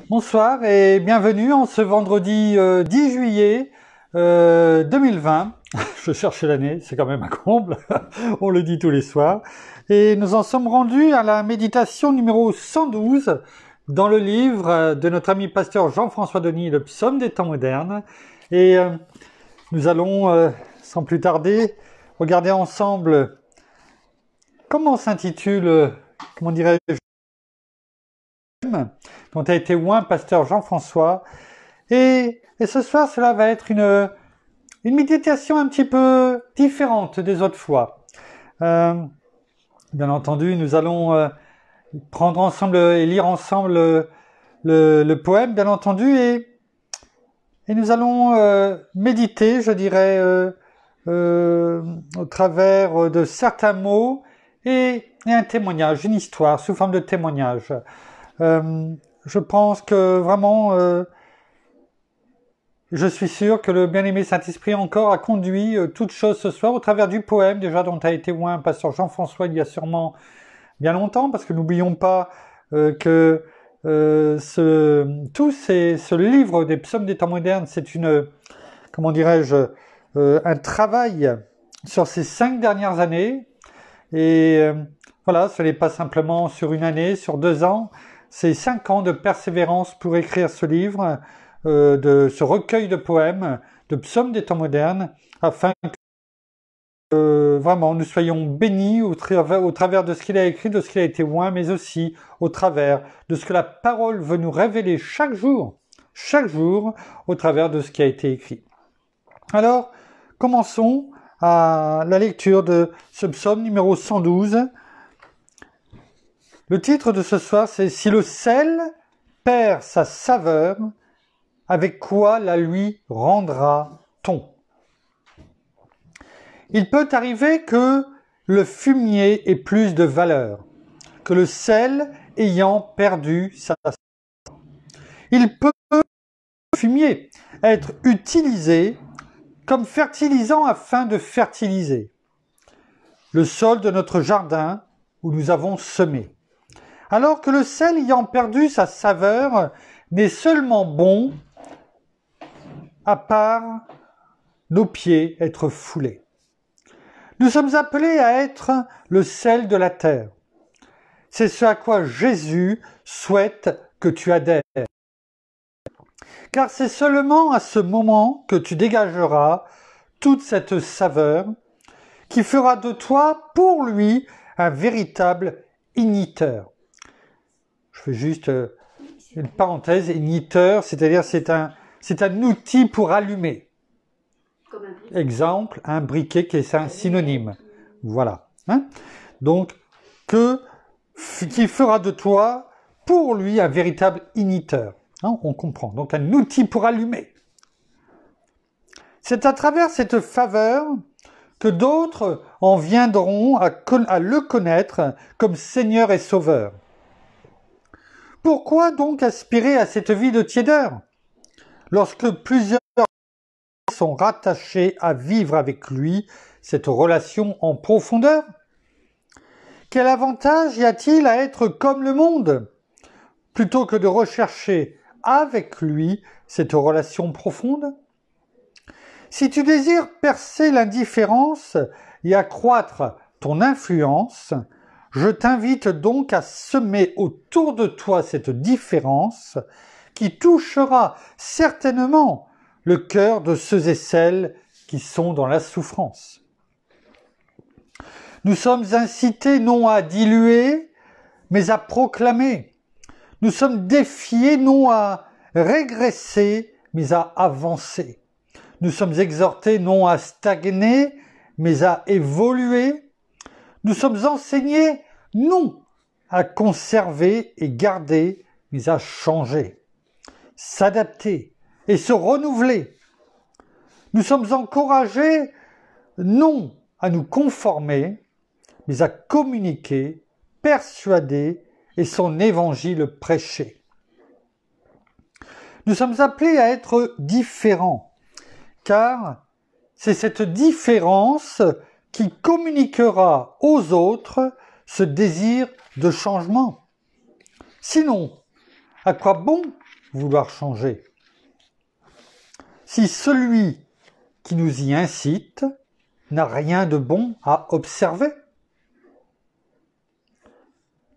Bonsoir et bienvenue en ce vendredi 10 juillet 2020. Je cherchais l'année, c'est quand même un comble, on le dit tous les soirs. Et nous en sommes rendus à la méditation numéro 112 dans le livre de notre ami pasteur Jean-François Denis, le psaume des temps modernes. Et nous allons, sans plus tarder, regarder ensemble comment s'intitule, comment dirais-je, dont a été oint pasteur Jean-François. Et ce soir, cela va être une méditation un petit peu différente des autres fois. Bien entendu, nous allons prendre ensemble et lire ensemble le poème, bien entendu, et nous allons méditer, je dirais, au travers de certains mots et un témoignage, une histoire sous forme de témoignage. Je pense que vraiment, je suis sûr que le bien-aimé Saint-Esprit encore a conduit toute chose ce soir au travers du poème déjà dont a été oint pasteur Jean-François il y a sûrement bien longtemps, parce que n'oublions pas que ce livre des psaumes des temps modernes, c'est comment dirais-je, un travail sur ces 5 dernières années. Et voilà, ce n'est pas simplement sur une année, sur 2 ans. C'est 5 ans de persévérance pour écrire ce livre, de ce recueil de poèmes, de psaumes des temps modernes, afin que vraiment nous soyons bénis au travers de ce qu'il a écrit, de ce qu'il a été oint, mais aussi au travers de ce que la parole veut nous révéler chaque jour, au travers de ce qui a été écrit. Alors, commençons à la lecture de ce psaume numéro 112. Le titre de ce soir, c'est « Si le sel perd sa saveur, avec quoi la lui rendra-t-on » Il peut arriver que le fumier ait plus de valeur que le sel ayant perdu sa saveur. Il peut, le fumier, être utilisé comme fertilisant afin de fertiliser le sol de notre jardin où nous avons semé. Alors que le sel ayant perdu sa saveur n'est seulement bon à part nos pieds être foulés. Nous sommes appelés à être le sel de la terre. C'est ce à quoi Jésus souhaite que tu adhères. Car c'est seulement à ce moment que tu dégageras toute cette saveur qui fera de toi, pour lui, un véritable igniteur. Je fais juste une parenthèse, igniteur, c'est-à-dire c'est un outil pour allumer. Comme un briquet. Exemple, un briquet qui est un synonyme. Voilà. Donc, qui fera de toi, pour lui, un véritable igniteur. On comprend. Donc, un outil pour allumer. C'est à travers cette faveur que d'autres en viendront à le connaître comme Seigneur et Sauveur. Pourquoi donc aspirer à cette vie de tiédeur lorsque plusieurs sont rattachés à vivre avec lui cette relation en profondeur? Quel avantage y a-t-il à être comme le monde plutôt que de rechercher avec lui cette relation profonde? Si tu désires percer l'indifférence et accroître ton influence, je t'invite donc à semer autour de toi cette différence qui touchera certainement le cœur de ceux et celles qui sont dans la souffrance. Nous sommes incités non à diluer, mais à proclamer. Nous sommes défiés non à régresser, mais à avancer. Nous sommes exhortés non à stagner, mais à évoluer. Nous sommes enseignés non à conserver et garder, mais à changer, s'adapter et se renouveler. Nous sommes encouragés non à nous conformer, mais à communiquer, persuader et son évangile prêcher. Nous sommes appelés à être différents, car c'est cette différence qui communiquera aux autres ce désir de changement. Sinon, À quoi bon vouloir changer? Si celui qui nous y incite n'a rien de bon à observer.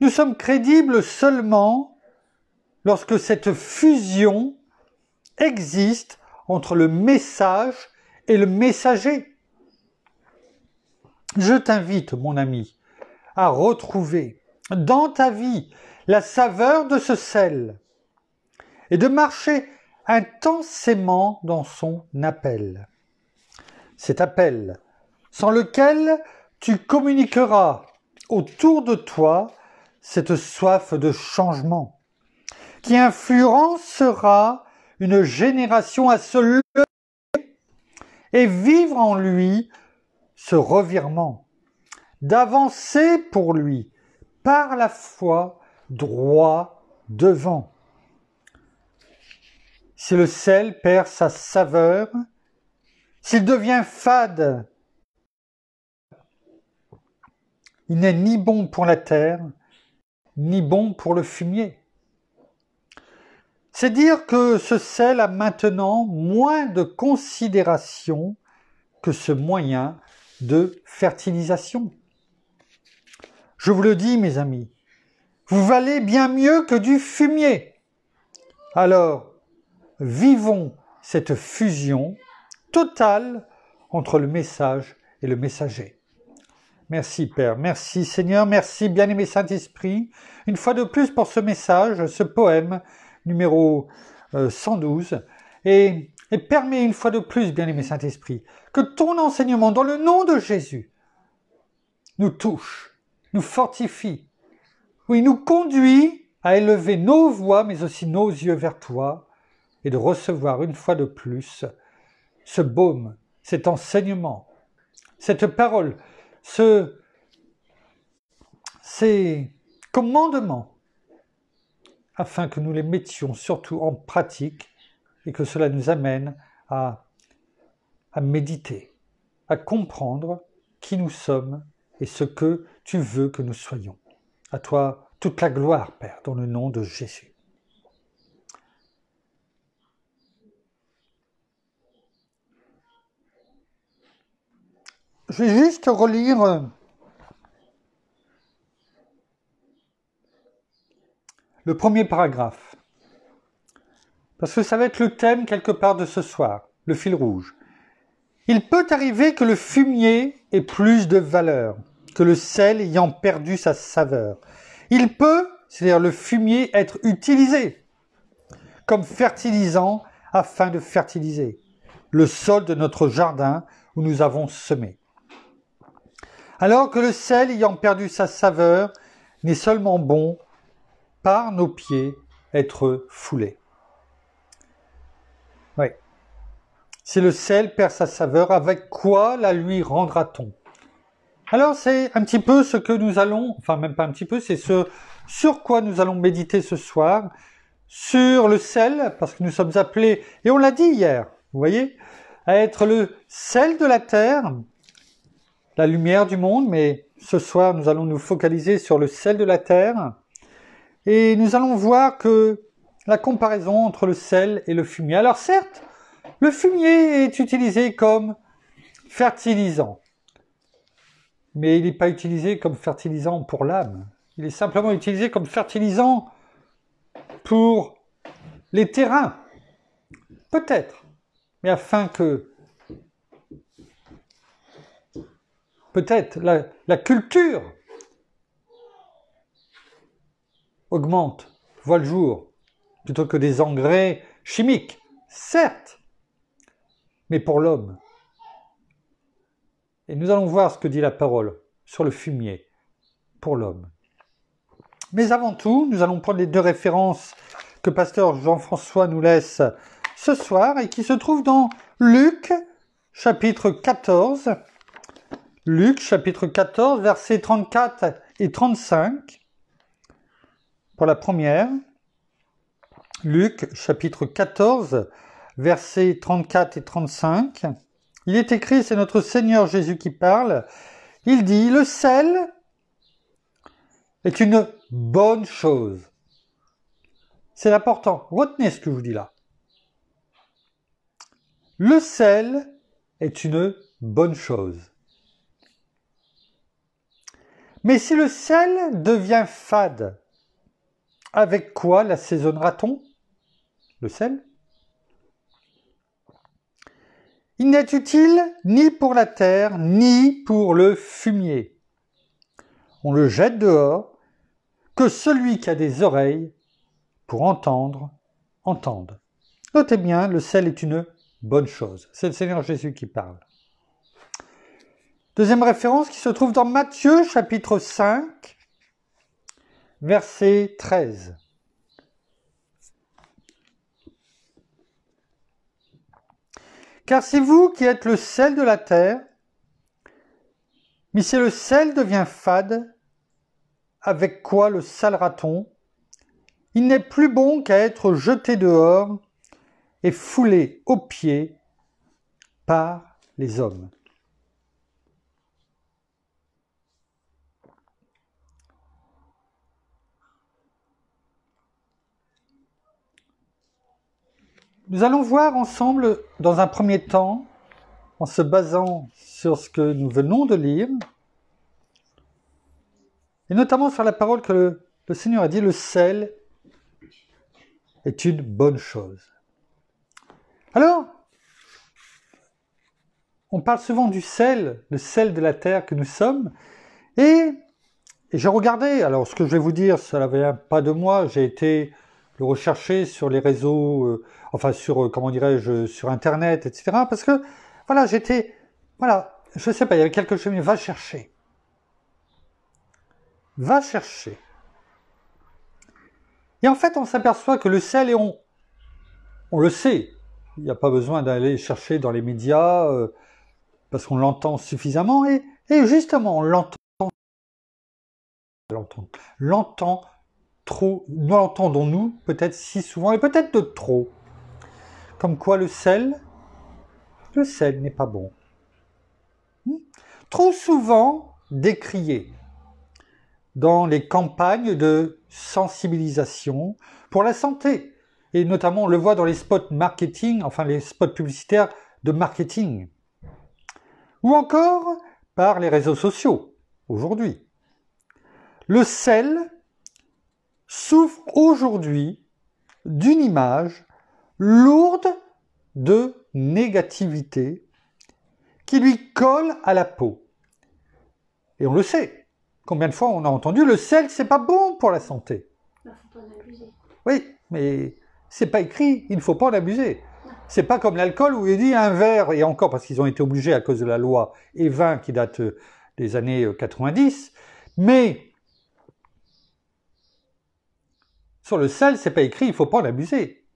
Nous sommes crédibles seulement lorsque cette fusion existe entre le message et le messager. Je t'invite, mon ami, à retrouver dans ta vie la saveur de ce sel et de marcher intensément dans son appel. Cet appel, sans lequel tu communiqueras autour de toi cette soif de changement, qui influencera une génération à se lever et vivre en lui ce revirement, d'avancer pour lui par la foi droit devant. Si le sel perd sa saveur, s'il devient fade, il n'est ni bon pour la terre, ni bon pour le fumier. C'est dire que ce sel a maintenant moins de considération que ce moyen de fertilisation. Je vous le dis, mes amis, vous valez bien mieux que du fumier. Alors, vivons cette fusion totale entre le message et le messager. Merci Père, merci Seigneur, merci bien-aimé Saint-Esprit, une fois de plus pour ce message, ce poème numéro 112, et permets une fois de plus, bien-aimé Saint-Esprit, que ton enseignement dans le nom de Jésus nous touche, nous fortifie, oui, nous conduit à élever nos voix, mais aussi nos yeux vers toi, et de recevoir une fois de plus ce baume, cet enseignement, cette parole, ces commandements, afin que nous les mettions surtout en pratique et que cela nous amène à méditer, à comprendre qui nous sommes et ce que tu veux que nous soyons. À toi toute la gloire, Père, dans le nom de Jésus. Je vais juste relire le premier paragraphe, parce que ça va être le thème quelque part de ce soir, le fil rouge. Il peut arriver que le fumier ait plus de valeur que le sel ayant perdu sa saveur. Il peut, c'est-à-dire le fumier, être utilisé comme fertilisant afin de fertiliser le sol de notre jardin où nous avons semé. Alors que le sel ayant perdu sa saveur n'est seulement bon par nos pieds être foulé. Oui. Si le sel perd sa saveur, avec quoi la lui rendra-t-on? Alors c'est un petit peu ce que nous allons, enfin même pas un petit peu, c'est ce sur quoi nous allons méditer ce soir, sur le sel, parce que nous sommes appelés, et on l'a dit hier, vous voyez, à être le sel de la terre, la lumière du monde, mais ce soir nous allons nous focaliser sur le sel de la terre, et nous allons voir que la comparaison entre le sel et le fumier. Alors certes, le fumier est utilisé comme fertilisant, mais il n'est pas utilisé comme fertilisant pour l'âme. Il est simplement utilisé comme fertilisant pour les terrains, peut-être, mais afin que peut-être la culture augmente, voit le jour, plutôt que des engrais chimiques, certes, mais pour l'homme. Et nous allons voir ce que dit la parole sur le fumier pour l'homme. Mais avant tout, nous allons prendre les deux références que pasteur Jean-François nous laisse ce soir et qui se trouvent dans Luc, chapitre 14. Luc, chapitre 14, versets 34 et 35. Pour la première, Luc, chapitre 14, versets 34 et 35. Il est écrit, c'est notre Seigneur Jésus qui parle. Il dit, le sel est une bonne chose. c'est important. Retenez ce que je vous dis là. Le sel est une bonne chose. Mais si le sel devient fade, avec quoi l'assaisonnera-t-on? Le sel? Il n'est utile ni pour la terre, ni pour le fumier. On le jette dehors, que celui qui a des oreilles pour entendre, entende. Notez bien, le sel est une bonne chose. C'est le Seigneur Jésus qui parle. Deuxième référence qui se trouve dans Matthieu, chapitre 5, verset 13. Car c'est vous qui êtes le sel de la terre, mais si le sel devient fade, avec quoi le salera-t-on? Il n'est plus bon qu'à être jeté dehors et foulé aux pieds par les hommes. Nous allons voir ensemble, dans un premier temps, en se basant sur ce que nous venons de lire, et notamment sur la parole que le Seigneur a dit, le sel est une bonne chose. Alors, on parle souvent du sel, le sel de la terre que nous sommes, et j'ai regardé, alors ce que je vais vous dire, ça ne vient pas de moi, j'ai été le rechercher sur les réseaux, comment dirais-je, sur Internet, etc. Parce que, voilà, je sais pas, il y avait quelque chose, mais va chercher. Va chercher. Et en fait, on s'aperçoit que le sel, et on le sait, il n'y a pas besoin d'aller chercher dans les médias, parce qu'on l'entend suffisamment, et justement, on l'entend trop, nous l'entendons-nous peut-être si souvent, et peut-être de trop. Comme quoi le sel n'est pas bon. Trop souvent décrié dans les campagnes de sensibilisation pour la santé. Et notamment, on le voit dans les spots marketing, enfin les spots publicitaires de marketing. Ou encore par les réseaux sociaux, aujourd'hui. Le sel souffre aujourd'hui d'une image lourde de négativité qui lui colle à la peau. Et on le sait. Combien de fois on a entendu le sel, c'est pas bon pour la santé. Il ne faut pas en abuser. Oui, mais c'est pas écrit, il ne faut pas en abuser. C'est pas comme l'alcool où il dit un verre, et encore parce qu'ils ont été obligés à cause de la loi E20 qui date des années 90, mais sur le sel, c'est pas écrit, il faut pas en abuser.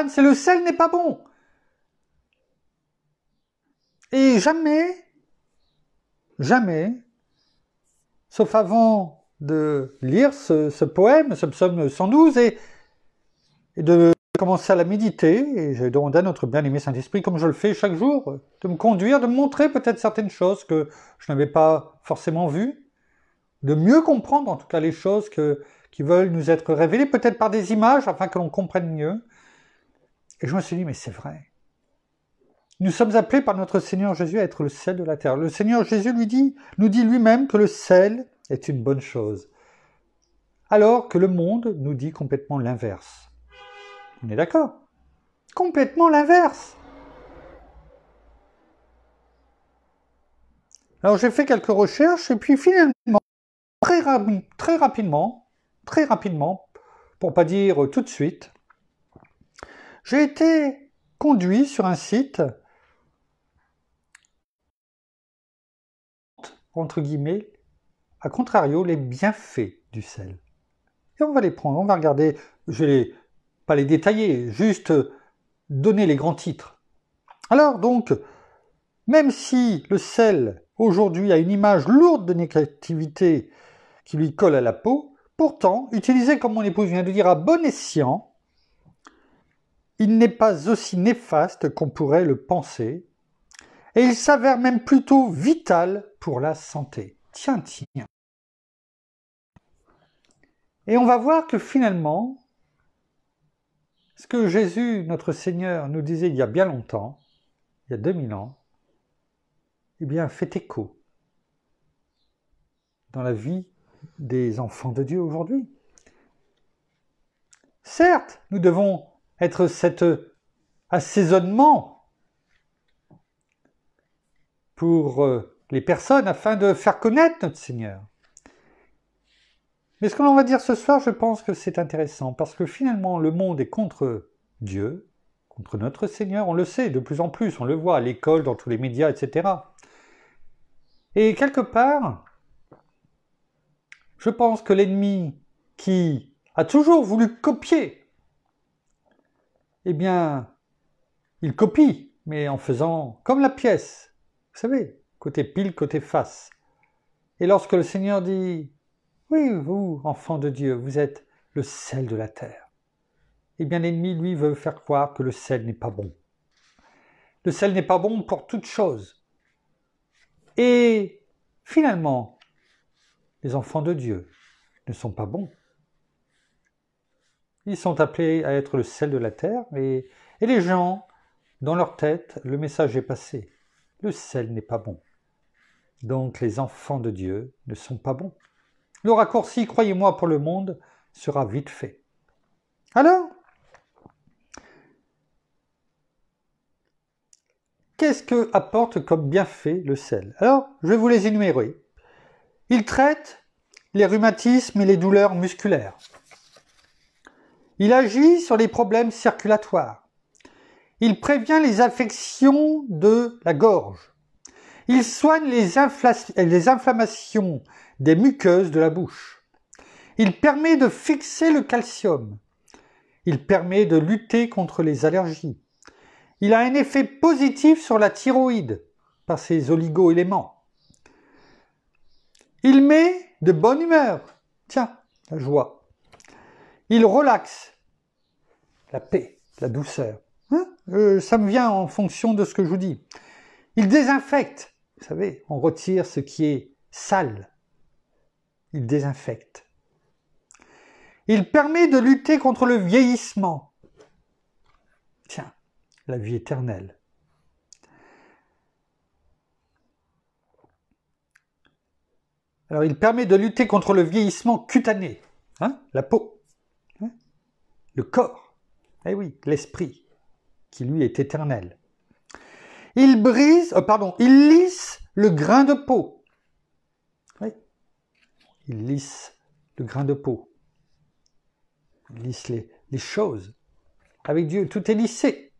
C'est le sel n'est pas bon. Et jamais, sauf avant de lire ce poème, ce psaume 112, et de commencer à la méditer, et j'ai demandé à notre bien-aimé Saint-Esprit, comme je le fais chaque jour, de me conduire, de me montrer peut-être certaines choses que je n'avais pas forcément vues, de mieux comprendre en tout cas les choses qui veulent nous être révélées, peut-être par des images, afin que l'on comprenne mieux. Et je me suis dit, mais c'est vrai. Nous sommes appelés par notre Seigneur Jésus à être le sel de la terre. Le Seigneur Jésus nous dit lui-même que le sel est une bonne chose. Alors que le monde nous dit complètement l'inverse. On est d'accord? Complètement l'inverse. Alors j'ai fait quelques recherches et puis finalement, très rapidement, pour pas dire tout de suite, j'ai été conduit sur un site, entre guillemets, à contrario, les bienfaits du sel. Et on va les prendre, on va regarder, je vais pas les détailler, juste donner les grands titres. Alors donc, même si le sel aujourd'hui a une image lourde de négativité qui lui colle à la peau, pourtant, utilisé comme mon épouse vient de dire à bon escient, il n'est pas aussi néfaste qu'on pourrait le penser, et il s'avère même plutôt vital pour la santé. Tiens. Et on va voir que finalement, ce que Jésus, notre Seigneur, nous disait il y a bien longtemps, il y a 2000 ans, eh bien, fait écho dans la vie des enfants de Dieu aujourd'hui. Certes, nous devons être cet assaisonnement pour les personnes afin de faire connaître notre Seigneur. Mais ce que l'on va dire ce soir, je pense que c'est intéressant, parce que finalement, le monde est contre Dieu, contre notre Seigneur, on le sait de plus en plus, on le voit à l'école, dans tous les médias, etc. Et quelque part, je pense que l'ennemi qui a toujours voulu copier, eh bien, il copie, mais en faisant comme la pièce, vous savez, côté pile, côté face. Et lorsque le Seigneur dit, oui, vous, enfants de Dieu, vous êtes le sel de la terre, eh bien l'ennemi, lui, veut faire croire que le sel n'est pas bon. Le sel n'est pas bon pour toute chose. Et finalement, les enfants de Dieu ne sont pas bons. Ils sont appelés à être le sel de la terre, et les gens, dans leur tête, le message est passé. Le sel n'est pas bon. Donc les enfants de Dieu ne sont pas bons. Le raccourci, croyez-moi, pour le monde, sera vite fait. Alors, qu'est-ce que apporte comme bienfait le sel? Alors, je vais vous les énumérer. Il traite les rhumatismes et les douleurs musculaires. Il agit sur les problèmes circulatoires. Il prévient les affections de la gorge. Il soigne les inflammations des muqueuses de la bouche. Il permet de fixer le calcium. Il permet de lutter contre les allergies. Il a un effet positif sur la thyroïde par ses oligo-éléments. Il met de bonne humeur. Tiens, la joie. Il relaxe. La paix, la douceur. Ça me vient en fonction de ce que je vous dis. Il désinfecte. Vous savez, on retire ce qui est sale. Il désinfecte. Il permet de lutter contre le vieillissement. Tiens, la vie éternelle. Alors, il permet de lutter contre le vieillissement cutané. La peau. Le corps. Eh oui, l'esprit, qui lui est éternel. Il il lisse le grain de peau. Oui, il lisse le grain de peau. Il lisse les choses. Avec Dieu, tout est lissé.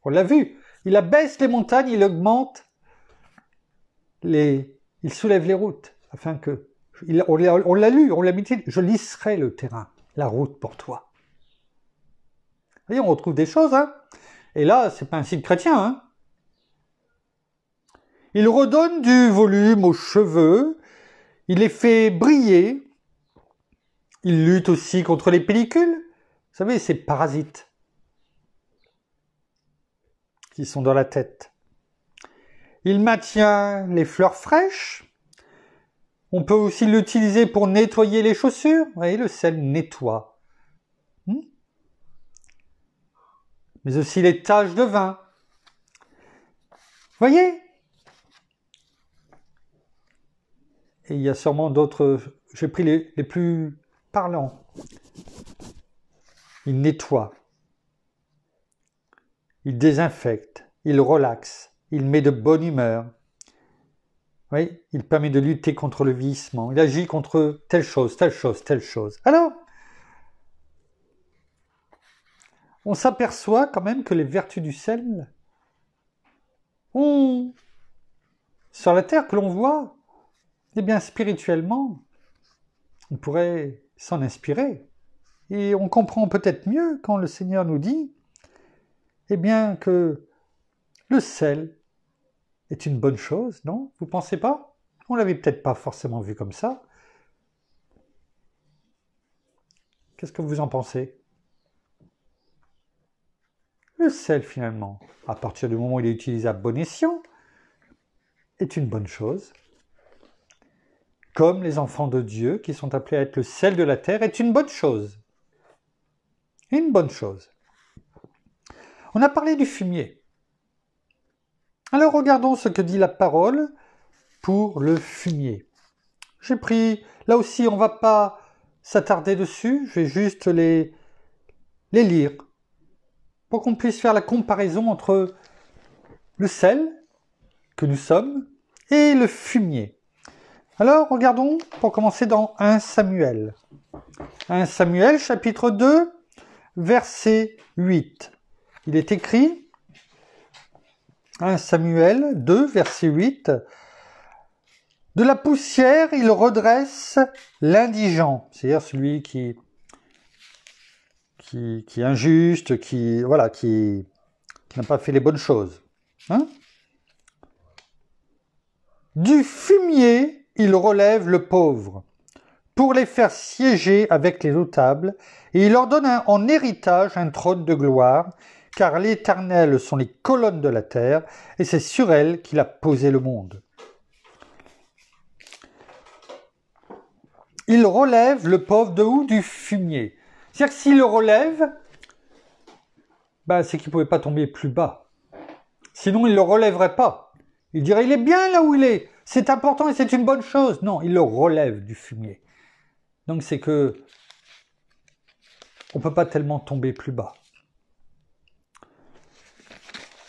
On l'a vu. Il abaisse les montagnes, il augmente il soulève les routes, afin que, on l'a lu, on l'a mis, je lisserai le terrain, la route pour toi. Vous voyez, on retrouve des choses, Et là, c'est pas un signe chrétien, Il redonne du volume aux cheveux, il les fait briller, il lutte aussi contre les pellicules, vous savez, ces parasites qui sont dans la tête. Il maintient les fleurs fraîches. On peut aussi l'utiliser pour nettoyer les chaussures. Vous voyez, le sel nettoie. Mais aussi les taches de vin. Vous voyez? Et il y a sûrement d'autres... J'ai pris les plus parlants. Il nettoie. Il désinfecte. Il relaxe. Il met de bonne humeur. Oui, il permet de lutter contre le vieillissement. Il agit contre telle chose, telle chose, telle chose. Alors, on s'aperçoit quand même que les vertus du sel ont, sur la terre que l'on voit, eh bien spirituellement, on pourrait s'en inspirer. Et on comprend peut-être mieux quand le Seigneur nous dit, eh bien que le sel est une bonne chose, non? Vous pensez pas? On l'avait peut-être pas forcément vu comme ça. Qu'est-ce que vous en pensez? Le sel, finalement, à partir du moment où il est utilisé à bon escient, est une bonne chose. comme les enfants de Dieu, qui sont appelés à être le sel de la terre, est une bonne chose. Une bonne chose. On a parlé du fumier. Alors regardons ce que dit la parole pour le fumier. J'ai pris, là aussi on ne va pas s'attarder dessus, je vais juste les lire, pour qu'on puisse faire la comparaison entre le sel que nous sommes et le fumier. Alors regardons pour commencer dans 1 Samuel. 1 Samuel chapitre 2, verset 8. Il est écrit, 1 Samuel 2, verset 8, « De la poussière, il redresse l'indigent », c'est-à-dire celui qui est injuste, qui n'a pas fait les bonnes choses. Hein? Du fumier, il relève le pauvre, pour les faire siéger avec les notables, et il leur donne en héritage un trône de gloire, car l'Éternel sont les colonnes de la terre, et c'est sur elles qu'il a posé le monde. Il relève le pauvre de où? Du fumier. C'est-à-dire que s'il le relève, c'est qu'il ne pouvait pas tomber plus bas. Sinon, il ne le relèverait pas. Il dirait, il est bien là où il est. C'est important et c'est une bonne chose. Non, il le relève du fumier. Donc c'est que on ne peut pas tellement tomber plus bas.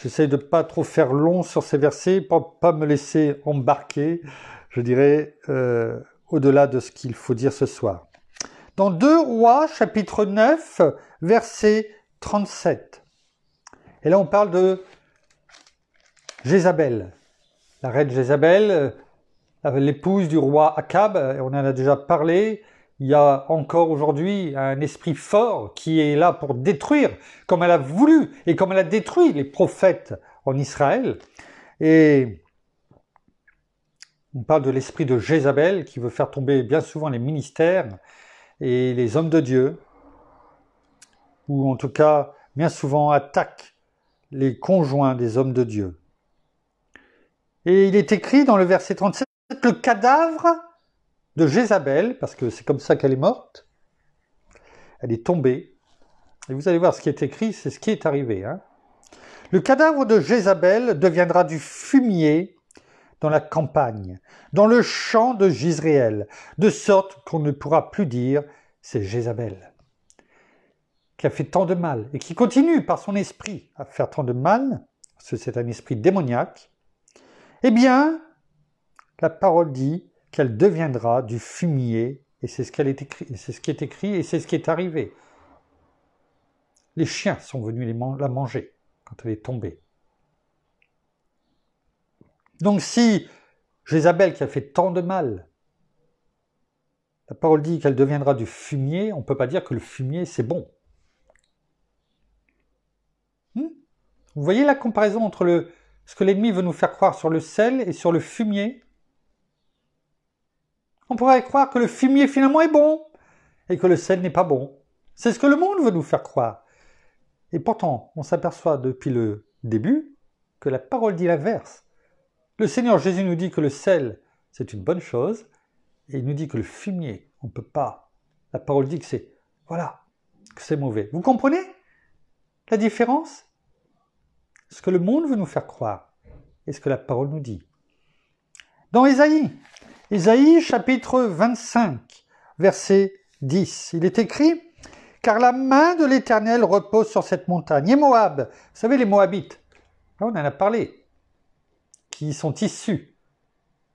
J'essaie de ne pas trop faire long sur ces versets, pour ne pas me laisser embarquer, je dirais, au-delà de ce qu'il faut dire ce soir. Dans 2 Rois, chapitre 9, verset 37. Et là, on parle de Jézabel. La reine Jézabel, l'épouse du roi Akab, on en a déjà parlé. Il y a encore aujourd'hui un esprit fort qui est là pour détruire, comme elle a voulu et comme elle a détruit les prophètes en Israël. Et on parle de l'esprit de Jézabel qui veut faire tomber bien souvent les ministères et les hommes de Dieu, ou en tout cas bien souvent attaque les conjoints des hommes de Dieu. Et il est écrit dans le verset 37, le cadavre de Jézabel, parce que c'est comme ça qu'elle est morte, elle est tombée, et vous allez voir ce qui est écrit, c'est ce qui est arrivé. Hein. Le cadavre de Jézabel deviendra du fumier dans la campagne, dans le champ de Jizréel, de sorte qu'on ne pourra plus dire « c'est Jézabel » qui a fait tant de mal, et qui continue par son esprit à faire tant de mal, parce que c'est un esprit démoniaque, eh bien, la parole dit qu'elle deviendra du fumier, et c'est ce qui est écrit, et c'est ce qui est arrivé. Les chiens sont venus la manger quand elle est tombée. Donc si Jézabel qui a fait tant de mal, la parole dit qu'elle deviendra du fumier, on ne peut pas dire que le fumier c'est bon. Vous voyez la comparaison entre ce que l'ennemi veut nous faire croire sur le sel et sur le fumier? On pourrait croire que le fumier finalement est bon et que le sel n'est pas bon. C'est ce que le monde veut nous faire croire. Et pourtant, on s'aperçoit depuis le début que la parole dit l'inverse. Le Seigneur Jésus nous dit que le sel, c'est une bonne chose, et il nous dit que le fumier, on ne peut pas. La parole dit que c'est mauvais. Vous comprenez la différence? Ce que le monde veut nous faire croire et ce que la parole nous dit. Dans Ésaïe chapitre 25, verset 10, il est écrit « Car la main de l'Éternel repose sur cette montagne. Et Moab, vous savez les Moabites, là on en a parlé, qui sont issus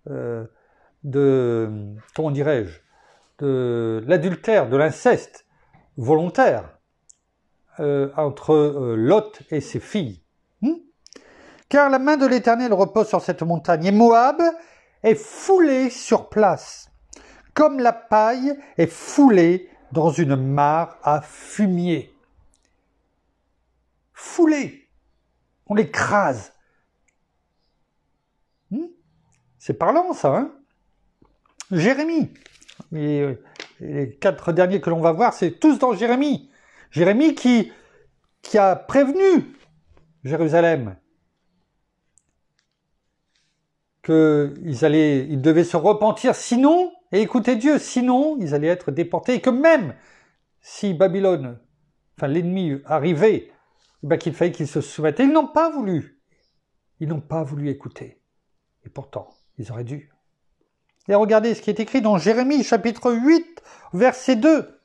de l'adultère, de l'inceste volontaire entre Lot et ses filles. Car la main de l'Éternel repose sur cette montagne, et Moab est foulé sur place, comme la paille est foulée dans une mare à fumier. Foulé, on l'écrase. C'est parlant ça, hein? Jérémie, et les 4 derniers que l'on va voir, c'est tous dans Jérémie. Jérémie qui a prévenu Jérusalem qu'ils devaient se repentir, sinon et écouter Dieu, sinon ils allaient être déportés, et que même si Babylone, enfin l'ennemi arrivait, qu'il fallait qu'ils se soumettent. Et ils n'ont pas voulu. Ils n'ont pas voulu écouter. Et pourtant, ils auraient dû. Et regardez ce qui est écrit dans Jérémie, chapitre 8, verset 2.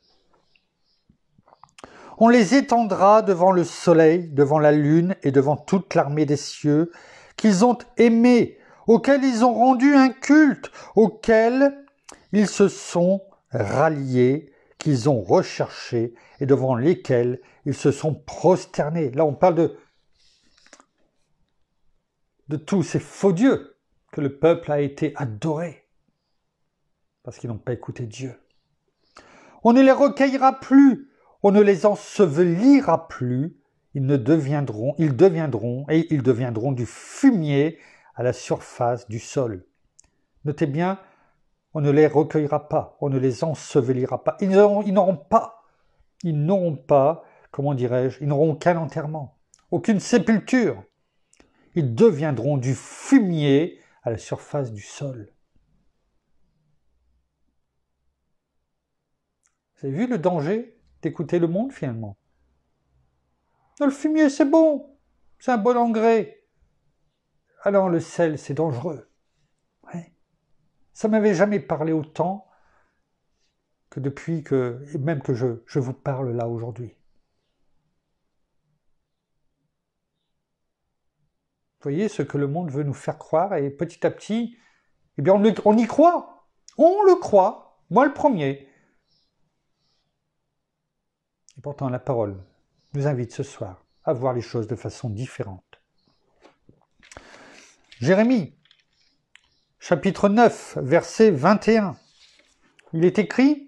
On les étendra devant le soleil, devant la lune et devant toute l'armée des cieux, qu'ils ont aimés, auxquels ils ont rendu un culte, auxquels ils se sont ralliés, qu'ils ont recherchés et devant lesquels ils se sont prosternés. Là, on parle de tous ces faux dieux que le peuple a été adoré parce qu'ils n'ont pas écouté Dieu. On ne les recueillera plus, on ne les ensevelira plus, ils deviendront du fumier à la surface du sol. Notez bien, on ne les recueillera pas, on ne les ensevelira pas. Ils n'auront pas, comment dirais-je, ils n'auront aucun enterrement, aucune sépulture. Ils deviendront du fumier à la surface du sol. Vous avez vu le danger d'écouter le monde finalement? Le fumier c'est bon, c'est un bon engrais. Alors le sel c'est dangereux. Ouais. Ça m'avait jamais parlé autant que depuis que je vous parle là aujourd'hui. Vous voyez ce que le monde veut nous faire croire et petit à petit, eh bien on y croit. On le croit, moi le premier. Et pourtant la parole nous invite ce soir à voir les choses de façon différente. Jérémie, chapitre 9, verset 21. Il est écrit: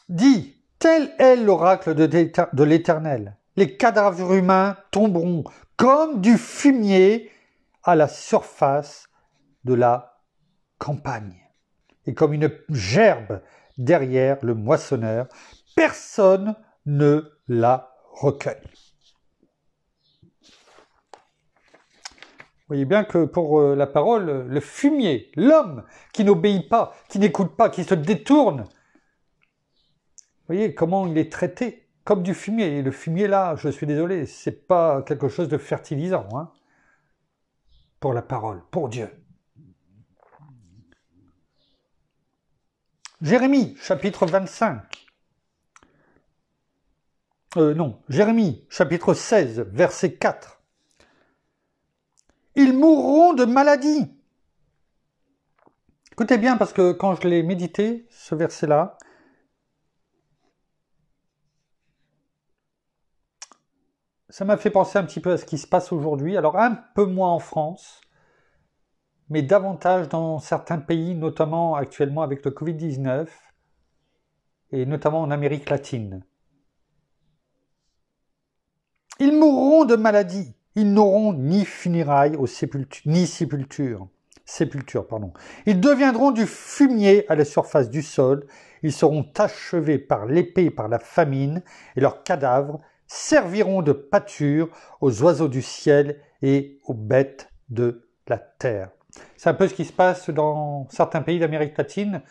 Dis, tel est l'oracle de l'Éternel. Les cadavres humains tomberont comme du fumier à la surface de la campagne. Et comme une gerbe derrière le moissonneur, personne ne la recueille. Vous voyez bien que pour la parole, le fumier, l'homme qui n'obéit pas, qui n'écoute pas, qui se détourne, vous voyez comment il est traité comme du fumier. Et le fumier là, je suis désolé, c'est pas quelque chose de fertilisant hein, pour la parole, pour Dieu. Jérémie, chapitre 25. Jérémie, chapitre 16, verset 4. Ils mourront de maladie. Écoutez bien, parce que quand je l'ai médité, ce verset-là, ça m'a fait penser un petit peu à ce qui se passe aujourd'hui. Alors un peu moins en France, mais davantage dans certains pays, notamment actuellement avec le Covid-19, et notamment en Amérique latine. Ils mourront de maladie, ils n'auront ni funérailles ni sépulture. Ils deviendront du fumier à la surface du sol, ils seront achevés par l'épée et par la famine, et leurs cadavres serviront de pâture aux oiseaux du ciel et aux bêtes de la terre. C'est un peu ce qui se passe dans certains pays d'Amérique latine.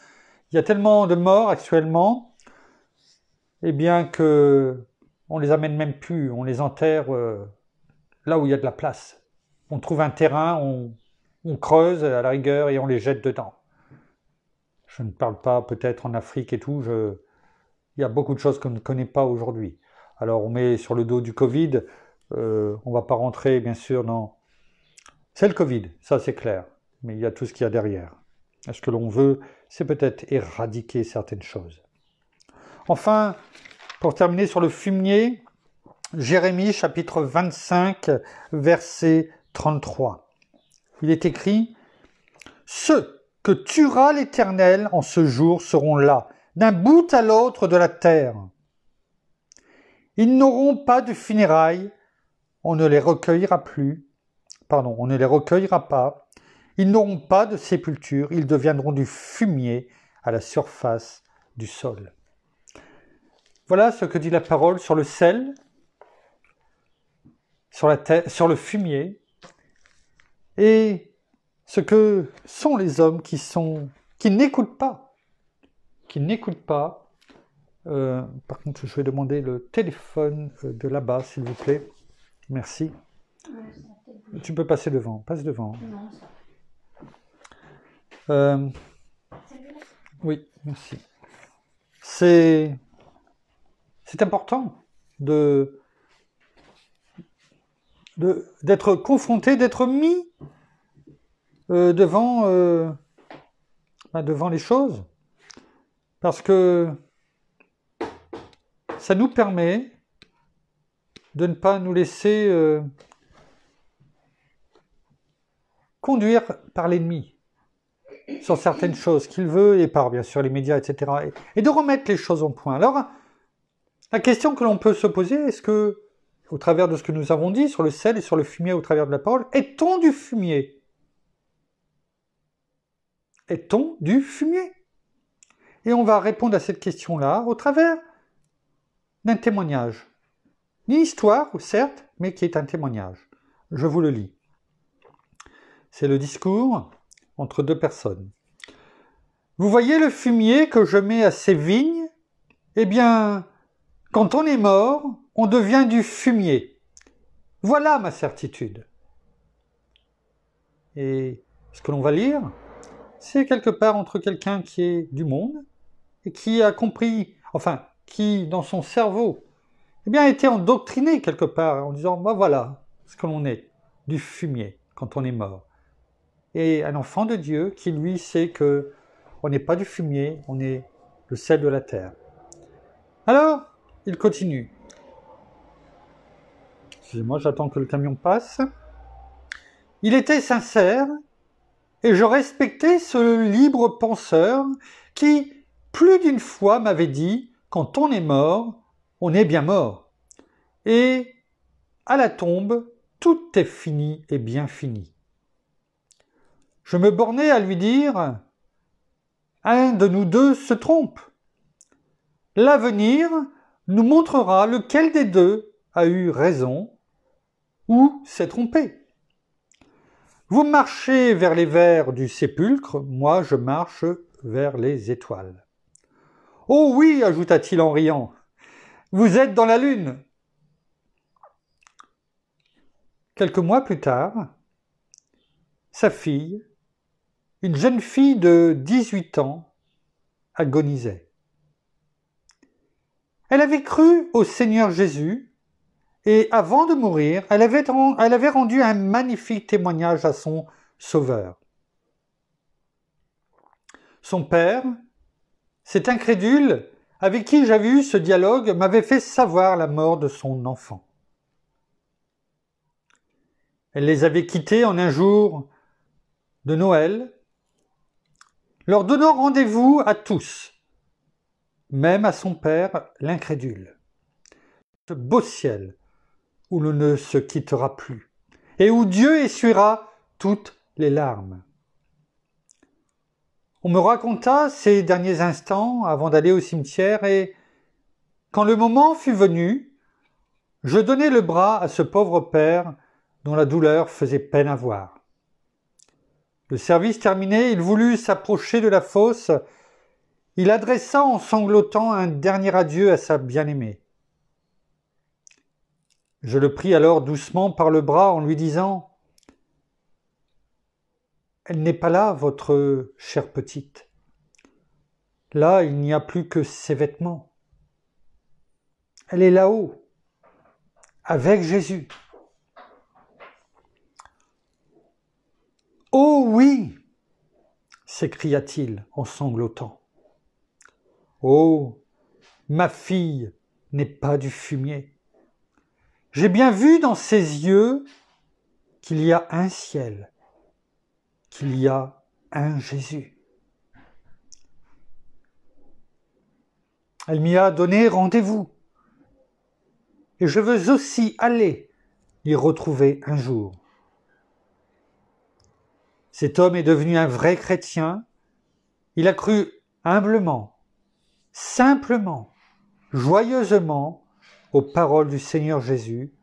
Il y a tellement de morts actuellement, eh bien que on les amène même plus, on les enterre là où il y a de la place. On trouve un terrain, on creuse à la rigueur et on les jette dedans. Je ne parle pas peut-être en Afrique et tout, il y a beaucoup de choses qu'on ne connaît pas aujourd'hui. Alors on met sur le dos du Covid, on ne va pas rentrer bien sûr dans... C'est le Covid, ça c'est clair, mais il y a tout ce qu'il y a derrière. Ce que l'on veut, c'est peut-être éradiquer certaines choses. Enfin, pour terminer sur le fumier, Jérémie chapitre 25, verset 33. Il est écrit: Ceux que tuera l'Éternel en ce jour seront là, d'un bout à l'autre de la terre. Ils n'auront pas de funérailles, on ne les recueillera pas, ils n'auront pas de sépulture, ils deviendront du fumier à la surface du sol. Voilà ce que dit la parole sur le sel, sur la terre, sur le fumier et ce que sont les hommes qui n'écoutent pas. Par contre, je vais demander le téléphone de là-bas, s'il vous plaît. Merci. Tu peux passer devant. Passe devant. Oui, merci. C'est important d'être confronté, d'être mis devant les choses, parce que ça nous permet de ne pas nous laisser conduire par l'ennemi sur certaines choses qu'il veut, et par bien sûr les médias, etc. Et de remettre les choses en point. Alors, la question que l'on peut se poser, est-ce que, au travers de ce que nous avons dit sur le sel et sur le fumier au travers de la parole, est-on du fumier? Est-on du fumier? Et on va répondre à cette question-là au travers d'un témoignage. Une histoire, certes, mais qui est un témoignage. Je vous le lis. C'est le discours entre deux personnes. Vous voyez le fumier que je mets à ces vignes? Eh bien, quand on est mort, on devient du fumier. Voilà ma certitude. Et ce que l'on va lire, c'est quelque part entre quelqu'un qui est du monde et qui a compris, enfin, qui dans son cerveau, eh bien, a été endoctriné quelque part en disant, voilà ce que l'on est, du fumier quand on est mort. Et un enfant de Dieu qui lui sait que on n'est pas du fumier, on est le sel de la terre. Alors, il continue. Excusez-moi, j'attends que le camion passe. Il était sincère et je respectais ce libre penseur qui, plus d'une fois, m'avait dit « Quand on est mort, on est bien mort. » Et à la tombe, tout est fini et bien fini. Je me bornais à lui dire « Un de nous deux se trompe. L'avenir nous montrera lequel des deux a eu raison ou s'est trompé. Vous marchez vers les vers du sépulcre, moi je marche vers les étoiles. Oh oui, ajouta-t-il en riant, vous êtes dans la lune. Quelques mois plus tard, sa fille, une jeune fille de 18 ans, agonisait. Elle avait cru au Seigneur Jésus et avant de mourir, elle avait rendu un magnifique témoignage à son Sauveur. Son père, cet incrédule avec qui j'avais eu ce dialogue, m'avait fait savoir la mort de son enfant. Elle les avait quittés en un jour de Noël, leur donnant rendez-vous à tous, même à son père, l'incrédule. Ce beau ciel où l'on ne se quittera plus, et où Dieu essuiera toutes les larmes. On me raconta ces derniers instants avant d'aller au cimetière, et quand le moment fut venu, je donnai le bras à ce pauvre père dont la douleur faisait peine à voir. Le service terminé, il voulut s'approcher de la fosse. Il adressa en sanglotant un dernier adieu à sa bien-aimée. Je le pris alors doucement par le bras en lui disant « Elle n'est pas là, votre chère petite. Là, il n'y a plus que ses vêtements. Elle est là-haut, avec Jésus. » « Oh oui !» s'écria-t-il en sanglotant. « Oh, ma fille n'est pas du fumier. J'ai bien vu dans ses yeux qu'il y a un ciel, qu'il y a un Jésus. » Elle m'y a donné rendez-vous. Et je veux aussi aller l'y retrouver un jour. Cet homme est devenu un vrai chrétien. Il a cru humblement, simplement, joyeusement aux paroles du Seigneur Jésus,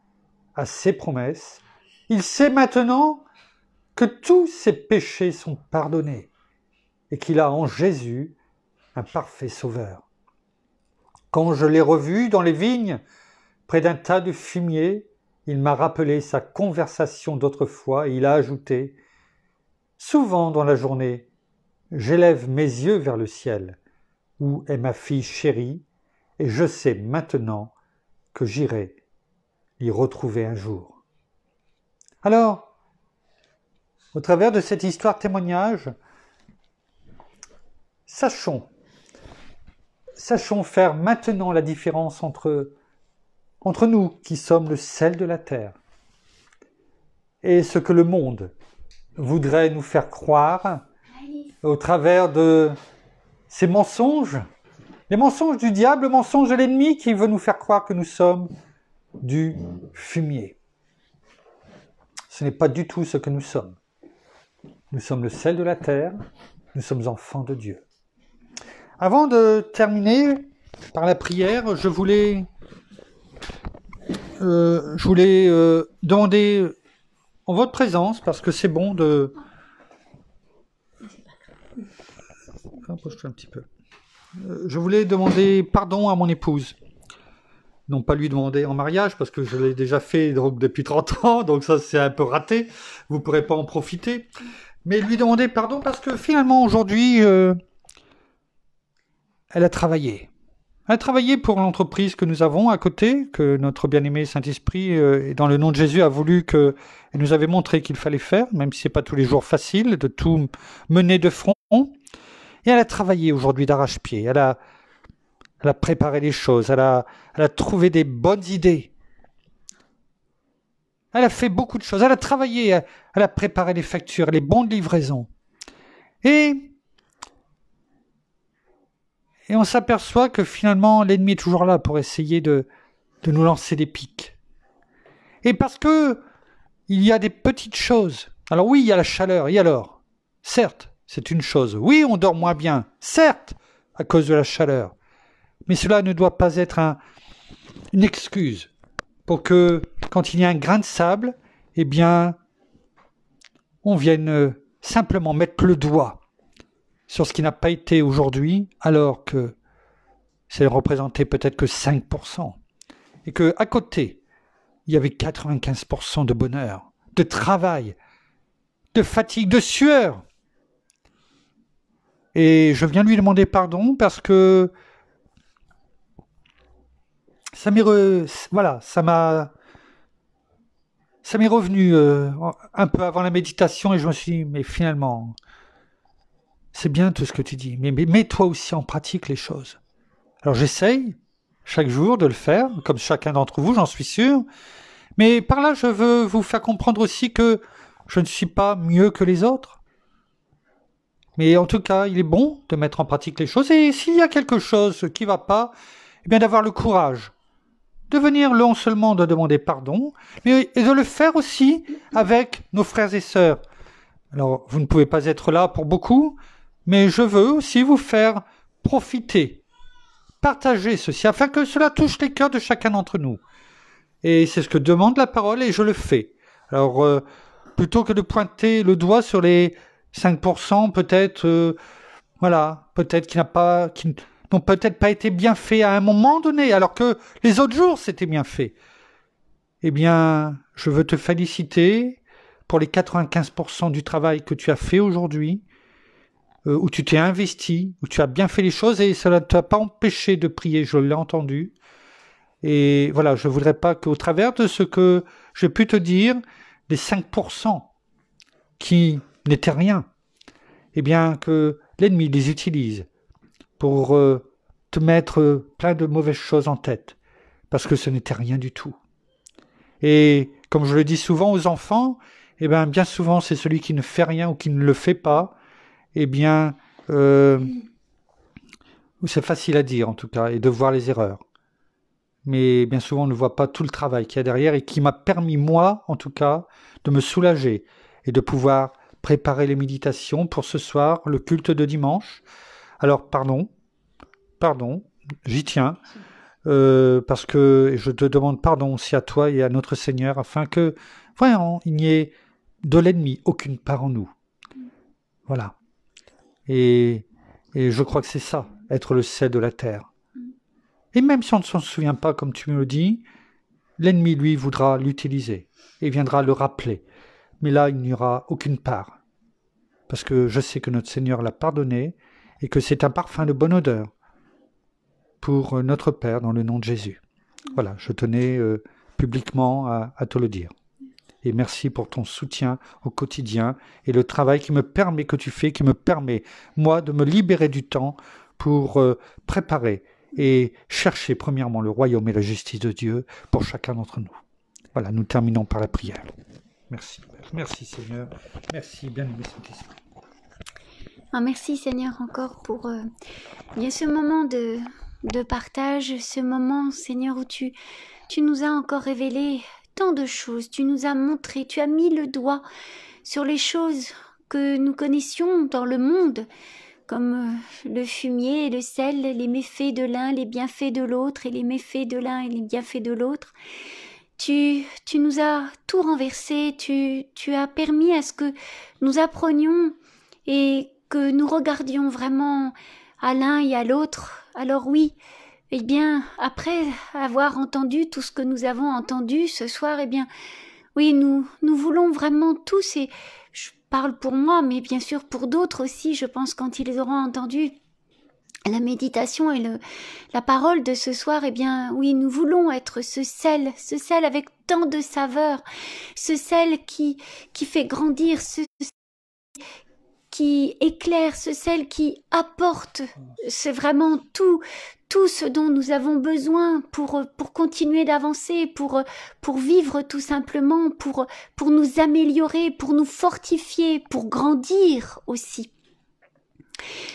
à ses promesses. Il sait maintenant que tous ses péchés sont pardonnés et qu'il a en Jésus un parfait sauveur. Quand je l'ai revu dans les vignes, près d'un tas de fumier, il m'a rappelé sa conversation d'autrefois et il a ajouté « Souvent dans la journée, j'élève mes yeux vers le ciel, où est ma fille chérie, et je sais maintenant que j'irai l'y retrouver un jour. » Alors, au travers de cette histoire témoignage, sachons faire maintenant la différence entre nous qui sommes le sel de la terre et ce que le monde voudrait nous faire croire au travers de ces mensonges, les mensonges du diable, le mensonge de l'ennemi qui veut nous faire croire que nous sommes du fumier. Ce n'est pas du tout ce que nous sommes. Nous sommes le sel de la terre, nous sommes enfants de Dieu. Avant de terminer par la prière, je voulais demander en votre présence, parce que c'est bon de... Approche-toi un petit peu. Je voulais demander pardon à mon épouse. Non pas lui demander en mariage, parce que je l'ai déjà fait donc, depuis 30 ans, donc ça c'est un peu raté, vous ne pourrez pas en profiter. Mais lui demander pardon parce que finalement aujourd'hui, elle a travaillé. Elle a travaillé pour l'entreprise que nous avons à côté, que notre bien-aimé Saint-Esprit, et dans le nom de Jésus, a voulu que, et nous avait montré qu'il fallait faire, même si ce n'est pas tous les jours facile de tout mener de front. Et elle a travaillé aujourd'hui d'arrache-pied. Elle a préparé les choses. Elle a trouvé des bonnes idées. Elle a fait beaucoup de choses. Elle a travaillé. Elle a préparé les factures, les bons de livraison. Et on s'aperçoit que finalement, l'ennemi est toujours là pour essayer de nous lancer des pics. Et parce que il y a des petites choses. Alors oui, il y a la chaleur. Et alors ? Certes, c'est une chose. Oui, on dort moins bien. Certes, à cause de la chaleur. Mais cela ne doit pas être une excuse pour que, quand il y a un grain de sable, eh bien, on vienne simplement mettre le doigt sur ce qui n'a pas été aujourd'hui, alors que c'est représenté peut-être que 5%. Et qu'à côté, il y avait 95% de bonheur, de travail, de fatigue, de sueur. Et je viens lui demander pardon parce que ça m'est revenu un peu avant la méditation et je me suis dit, mais finalement, c'est bien tout ce que tu dis, mais mets-toi aussi en pratique les choses. Alors j'essaye chaque jour de le faire, comme chacun d'entre vous, j'en suis sûr, mais par là je veux vous faire comprendre aussi que je ne suis pas mieux que les autres. Mais en tout cas, il est bon de mettre en pratique les choses et s'il y a quelque chose qui ne va pas, eh bien d'avoir le courage de venir non seulement de demander pardon, mais et de le faire aussi avec nos frères et sœurs. Alors, vous ne pouvez pas être là pour beaucoup, mais je veux aussi vous faire profiter, partager ceci, afin que cela touche les cœurs de chacun d'entre nous. Et c'est ce que demande la parole, et je le fais. Alors, plutôt que de pointer le doigt sur les 5%, peut-être, peut-être qui n'ont peut-être pas été bien faits à un moment donné, alors que les autres jours c'était bien fait. Eh bien, je veux te féliciter pour les 95% du travail que tu as fait aujourd'hui, où tu t'es investi, où tu as bien fait les choses et cela ne t'a pas empêché de prier, je l'ai entendu. Et voilà, je ne voudrais pas qu'au travers de ce que j'ai pu te dire, les 5% qui n'étaient rien, eh bien que l'ennemi les utilise pour te mettre plein de mauvaises choses en tête, parce que ce n'était rien du tout. Et comme je le dis souvent aux enfants, eh bien bien souvent c'est celui qui ne fait rien ou qui ne le fait pas, eh bien c'est facile à dire en tout cas, et de voir les erreurs. Mais bien souvent on ne voit pas tout le travail qu'il y a derrière et qui m'a permis moi en tout cas de me soulager et de pouvoir préparer les méditations pour ce soir, le culte de dimanche. Alors pardon, j'y tiens, parce que je te demande pardon aussi à toi et à notre Seigneur, afin que, vraiment, il n'y ait de l'ennemi aucune part en nous. Voilà. Et je crois que c'est ça, être le sel de la terre. Et même si on ne s'en souvient pas, comme tu me le dis, l'ennemi, lui, voudra l'utiliser et viendra le rappeler. Mais là, il n'y aura aucune part. Parce que je sais que notre Seigneur l'a pardonné et que c'est un parfum de bonne odeur pour notre Père dans le nom de Jésus. Voilà, je tenais publiquement à te le dire. Et merci pour ton soutien au quotidien et le travail que tu fais, qui me permet, moi, de me libérer du temps pour préparer et chercher premièrement le royaume et la justice de Dieu pour chacun d'entre nous. Voilà, nous terminons par la prière. Merci. Merci Seigneur. Merci, bien-aimé Saint-Esprit. Merci Seigneur encore pour bien ce moment de partage, ce moment Seigneur où tu nous as encore révélé tant de choses, tu nous as montré, tu as mis le doigt sur les choses que nous connaissions dans le monde, comme le fumier et le sel, les méfaits de l'un, les bienfaits de l'autre, et les méfaits de l'un et les bienfaits de l'autre. Tu nous as tout renversé, tu as permis à ce que nous apprenions et que nous regardions vraiment à l'un et à l'autre. Alors oui, eh bien, après avoir entendu tout ce que nous avons entendu ce soir, eh bien, oui, nous voulons vraiment tous, et je parle pour moi, mais bien sûr pour d'autres aussi, je pense, quand ils auront entendu la méditation et la parole de ce soir, eh bien, oui, nous voulons être ce sel avec tant de saveur, ce sel qui fait grandir, ce qui éclaire, ce sel qui apporte, c'est vraiment tout ce dont nous avons besoin pour continuer d'avancer, pour vivre tout simplement, pour nous améliorer, pour nous fortifier, pour grandir aussi.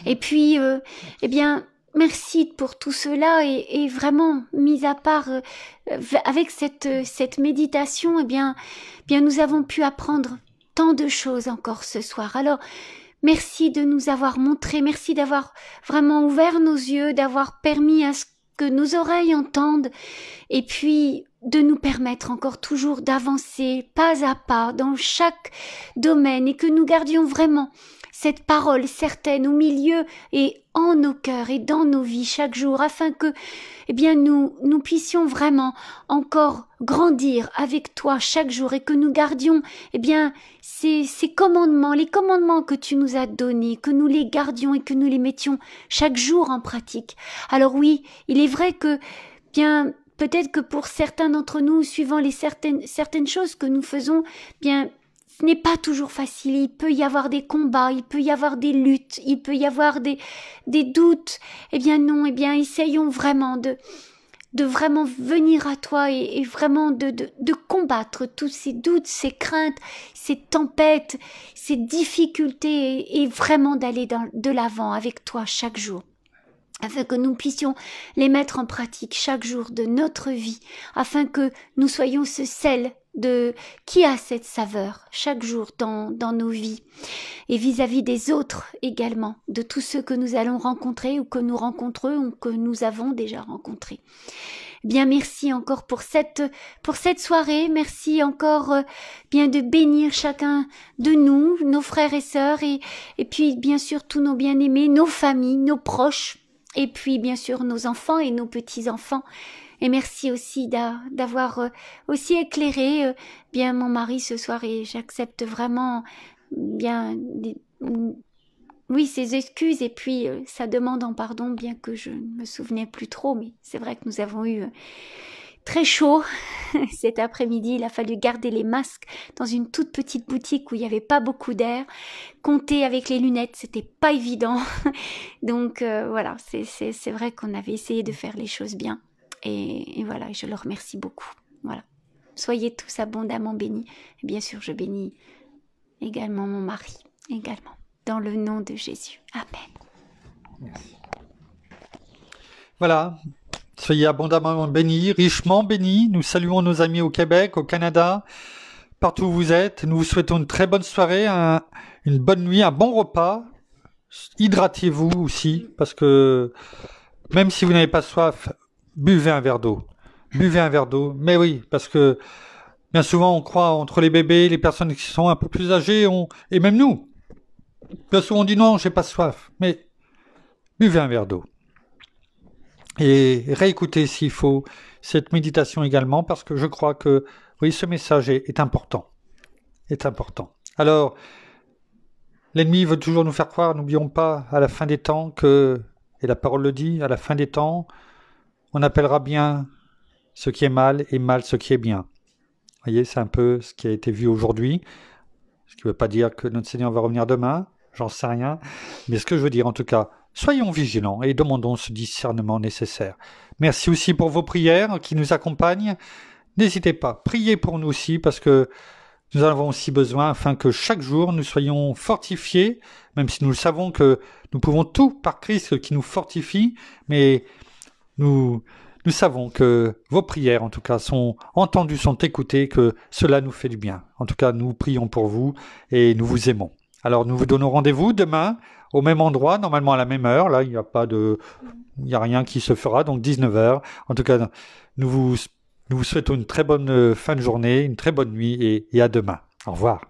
Et puis, eh bien, merci pour tout cela, et vraiment, mis à part, avec cette méditation, eh bien, nous avons pu apprendre tant de choses encore ce soir. Alors, merci de nous avoir montré, merci d'avoir vraiment ouvert nos yeux, d'avoir permis à ce que nos oreilles entendent, et puis de nous permettre encore toujours d'avancer pas à pas dans chaque domaine, et que nous gardions vraiment cette parole certaine au milieu et en nos cœurs et dans nos vies chaque jour, afin que, eh bien, nous puissions vraiment encore grandir avec toi chaque jour, et que nous gardions, eh bien, ces commandements, les commandements que tu nous as donnés, que nous les gardions et que nous les mettions chaque jour en pratique. Alors oui, il est vrai que, bien, peut-être que pour certains d'entre nous, suivant les certaines choses que nous faisons, bien, ce n'est pas toujours facile, il peut y avoir des combats, il peut y avoir des luttes, il peut y avoir des doutes. Eh bien non, eh bien essayons vraiment de vraiment venir à toi, et vraiment de combattre tous ces doutes, ces craintes, ces tempêtes, ces difficultés, et vraiment d'aller de l'avant avec toi chaque jour, afin que nous puissions les mettre en pratique chaque jour de notre vie, afin que nous soyons ce sel qui a cette saveur chaque jour dans nos vies, et vis-à-vis des autres également, de tous ceux que nous allons rencontrer, ou que nous rencontrons, ou que nous avons déjà rencontrés. Bien, merci encore pour cette soirée, merci encore bien de bénir chacun de nous, nos frères et sœurs, et puis bien sûr tous nos bien-aimés, nos familles, nos proches, et puis bien sûr nos enfants et nos petits-enfants. Et merci aussi d'avoir aussi éclairé bien mon mari ce soir, et j'accepte vraiment bien oui, ses excuses, et puis sa demande en pardon, bien que je ne me souvenais plus trop, mais c'est vrai que nous avons eu très chaud cet après-midi. Il a fallu garder les masques dans une toute petite boutique où il n'y avait pas beaucoup d'air. Compter avec les lunettes, c'était pas évident. Donc voilà, c'est vrai qu'on avait essayé de faire les choses bien. Et voilà, je le remercie beaucoup. Voilà. Soyez tous abondamment bénis. Et bien sûr, je bénis également mon mari, également, dans le nom de Jésus. Amen. Merci. Voilà, soyez abondamment bénis, richement bénis. Nous saluons nos amis au Québec, au Canada, partout où vous êtes. Nous vous souhaitons une très bonne soirée, une bonne nuit, un bon repas. Hydratez-vous aussi, parce que même si vous n'avez pas soif, buvez un verre d'eau. Buvez un verre d'eau. Mais oui, parce que Bien souvent, on croit entre les bébés, les personnes qui sont un peu plus âgées, et même nous. Bien souvent, on dit non, j'ai pas soif. Mais buvez un verre d'eau. Et réécoutez s'il faut cette méditation également, parce que je crois que, oui, ce message est important. Est important. Alors, l'ennemi veut toujours nous faire croire, n'oublions pas, à la fin des temps que, et la parole le dit, à la fin des temps, on appellera bien ce qui est mal et mal ce qui est bien. Vous voyez, c'est un peu ce qui a été vu aujourd'hui. Ce qui ne veut pas dire que notre Seigneur va revenir demain, j'en sais rien. Mais ce que je veux dire, en tout cas, soyons vigilants et demandons ce discernement nécessaire. Merci aussi pour vos prières qui nous accompagnent. N'hésitez pas, priez pour nous aussi, parce que nous en avons aussi besoin afin que chaque jour nous soyons fortifiés, même si nous savons que nous pouvons tout par Christ qui nous fortifie, mais nous savons que vos prières, en tout cas, sont entendues, sont écoutées, que cela nous fait du bien. En tout cas, nous prions pour vous et nous vous aimons. Alors, nous vous donnons rendez-vous demain, au même endroit, normalement à la même heure. Là, il n'y a rien qui se fera, donc 19h. En tout cas, nous vous souhaitons une très bonne fin de journée, une très bonne nuit et à demain. Au revoir.